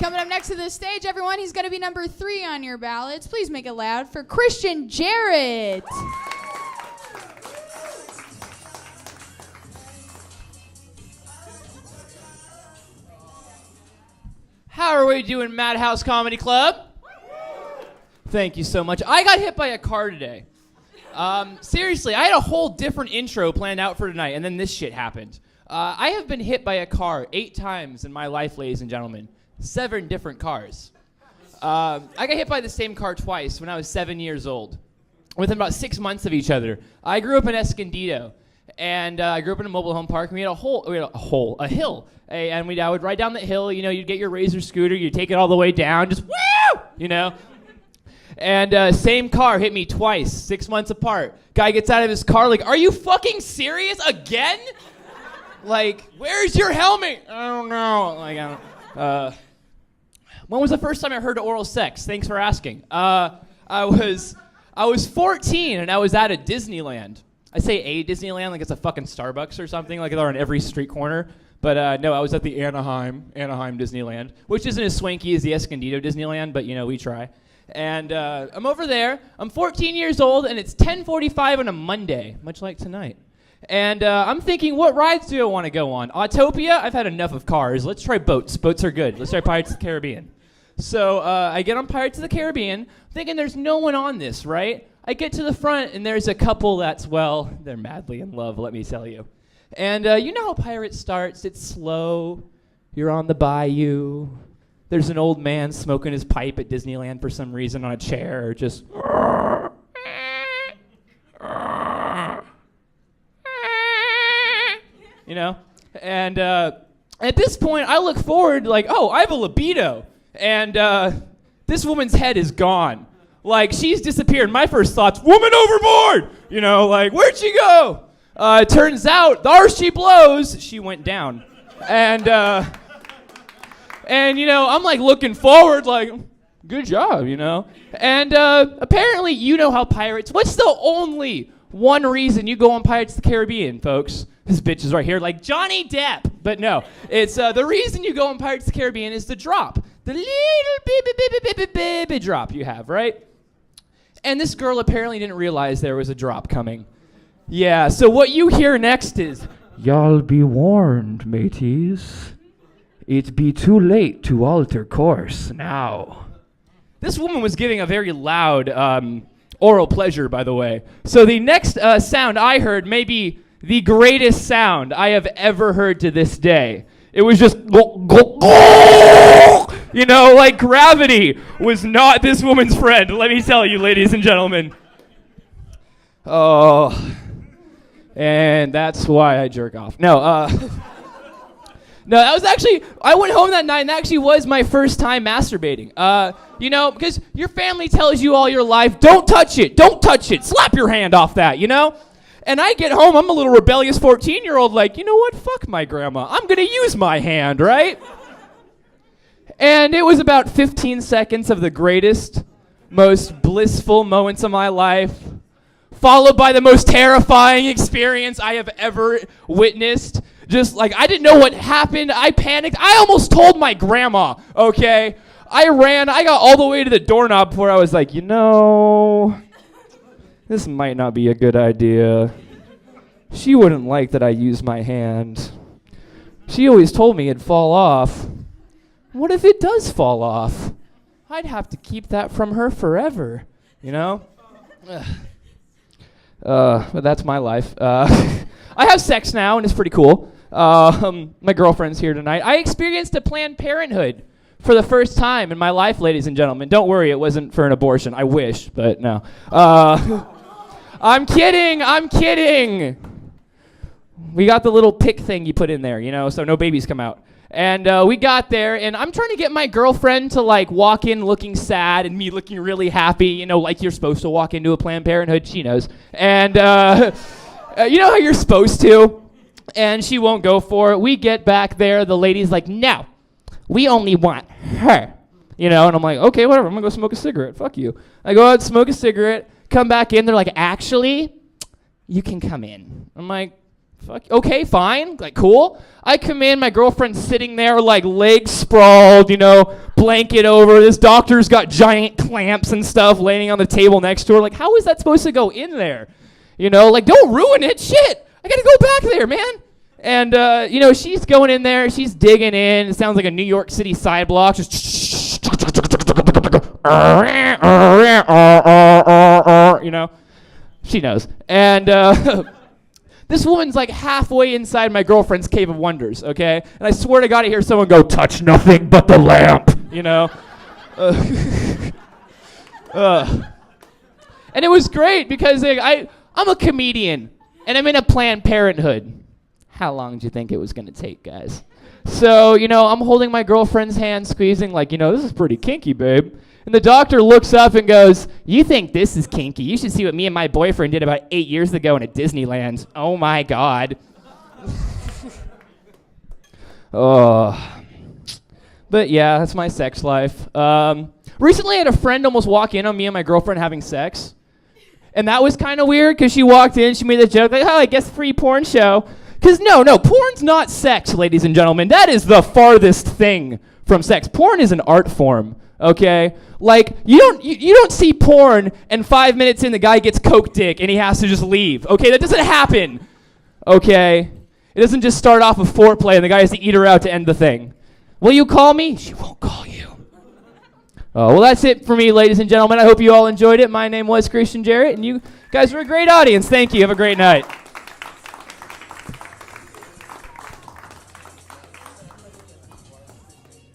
Coming up next to the stage, everyone, he's going to be number 3 on your ballots. Please make it loud for Christian Jarrett. How are we doing, Madhouse Comedy Club? Thank you so much. I got hit by a car today. Seriously, I had a whole different intro planned out for tonight, and then this shit happened. I have been hit by a car 8 times in my life, ladies and gentlemen. 7 different cars. I got hit by the same car twice when I was 7 years old, within about 6 months of each other. I grew up in Escondido, and I grew up in a mobile home park. And we had a hill, and I would ride down the hill. You know, you'd get your Razor scooter, you'd take it all the way down, just woo, you know. And same car hit me twice, 6 months apart. Guy gets out of his car like, "Are you fucking serious again? Like, where's your helmet?" "I don't know." Like, I don't. When was the first time I heard oral sex? Thanks for asking. I was 14 and I was at a Disneyland. I say a Disneyland like it's a fucking Starbucks or something, like they're on every street corner. But no, I was at the Anaheim Disneyland, which isn't as swanky as the Escondido Disneyland, but you know, we try. And I'm over there. I'm 14 years old, and it's 10:45 on a Monday, much like tonight. And I'm thinking, what rides do I want to go on? Autopia? I've had enough of cars. Let's try boats. Boats are good. Let's try Pirates of the Caribbean. So I get on Pirates of the Caribbean, thinking there's no one on this, right? I get to the front, and there's a couple that's, well, they're madly in love, let me tell you. And you know how Pirates starts? It's slow. You're on the bayou. There's an old man smoking his pipe at Disneyland for some reason on a chair, just... You know? And at this point, I look forward like, oh, I have a libido. And this woman's head is gone. Like, she's disappeared. My first thought's, woman overboard! You know, like, where'd she go? Turns out, the she blows, she went down. And, you know, I'm like looking forward like, good job, you know? And apparently you know how pirates, what's the only one reason you go on Pirates of the Caribbean, folks? This bitch is right here like Johnny Depp. But no, it's the reason you go on Pirates of the Caribbean is the drop. The little baby drop you have, right? And this girl apparently didn't realize there was a drop coming. Yeah, so what you hear next is, "Y'all be warned, mateys. It be too late to alter course now." This woman was giving a very loud oral pleasure, by the way. So the next sound I heard may be the greatest sound I have ever heard to this day. It was just, you know, like gravity was not this woman's friend, let me tell you, ladies and gentlemen. Oh, and that's why I jerk off. No, that was actually, I went home that night and that actually was my first time masturbating. You know, because your family tells you all your life, don't touch it, slap your hand off that, you know? And I get home, I'm a little rebellious 14-year-old like, you know what, fuck my grandma, I'm gonna use my hand, right? And it was about 15 seconds of the greatest, most blissful moments of my life, followed by the most terrifying experience I have ever witnessed. Just like, I didn't know what happened. I panicked. I almost told my grandma, okay? I ran. I got all the way to the doorknob before I was like, you know, this might not be a good idea. She wouldn't like that I use my hand. She always told me it'd fall off. What if it does fall off? I'd have to keep that from her forever, you know? But that's my life. I have sex now, and it's pretty cool. My girlfriend's here tonight. I experienced a Planned Parenthood for the first time in my life, ladies and gentlemen. Don't worry, it wasn't for an abortion. I wish, but no. I'm kidding. We got the little pick thing you put in there, you know, so no babies come out. And we got there, and I'm trying to get my girlfriend to, like, walk in looking sad and me looking really happy, you know, like you're supposed to walk into a Planned Parenthood. She knows. And you know how you're supposed to? And she won't go for it. We get back there. The lady's like, no, we only want her. You know, and I'm like, okay, whatever. I'm going to go smoke a cigarette. Fuck you. I go out, smoke a cigarette, come back in. They're like, actually, you can come in. I'm like, fuck, okay, fine, like, cool. I come in, my girlfriend's sitting there, like, legs sprawled, you know, blanket over. This doctor's got giant clamps and stuff laying on the table next to her. Like, how is that supposed to go in there? You know, like, don't ruin it. Shit. I got to go back there, man. And, you know, she's going in there. She's digging in. It sounds like a New York City side block. Just, you know, she knows. And this woman's like halfway inside my girlfriend's Cave of Wonders, okay? And I swear to God, I hear someone go, touch nothing but the lamp, you know? And it was great because like, I'm a comedian, and I'm in a Planned Parenthood. How long do you think it was going to take, guys? So, you know, I'm holding my girlfriend's hand, squeezing, like, you know, this is pretty kinky, babe. And the doctor looks up and goes, you think this is kinky? You should see what me and my boyfriend did about 8 years ago in a Disneyland. Oh, my God. Oh. But, yeah, that's my sex life. Recently, I had a friend almost walk in on me and my girlfriend having sex. And that was kind of weird because she walked in, she made the joke, like, oh, I guess free porn show. Because no, porn's not sex, ladies and gentlemen. That is the farthest thing from sex. Porn is an art form, okay? Like, you don't see porn and 5 minutes in the guy gets coke dick and he has to just leave. Okay, that doesn't happen, okay? It doesn't just start off with foreplay and the guy has to eat her out to end the thing. Will you call me? She won't call you. Oh, well, that's it for me, ladies and gentlemen. I hope you all enjoyed it. My name was Christian Jarrett, and you guys were a great audience. Thank you. Have a great night.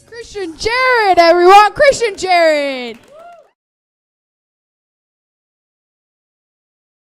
Christian Jarrett, everyone. Christian Jarrett.